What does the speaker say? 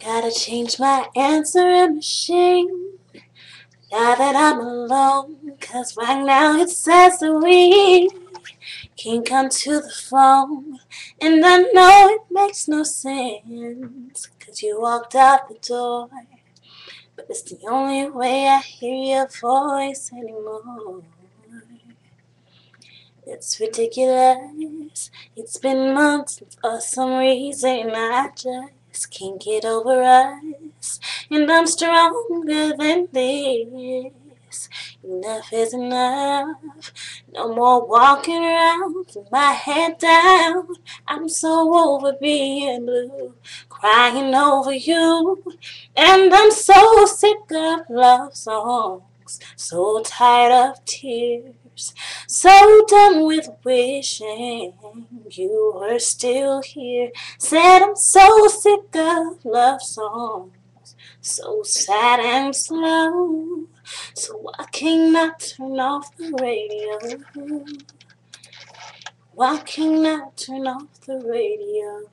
Gotta change my answering machine now that I'm alone. 'Cause right now it says that we can't come to the phone. And I know it makes no sense, 'cause you walked out the door. But it's the only way I hear your voice anymore. It's ridiculous. It's been months, and for some reason I just can't get over us. And I'm stronger than this. Enough is enough. No more walking around with my head down. I'm so over being blue, crying over you. And I'm so sick of love songs, so tired of tears, so done with wishing you were still here. Said I'm so sick of love songs, so sad and slow. So why can't I turn off the radio? Why can't I turn off the radio?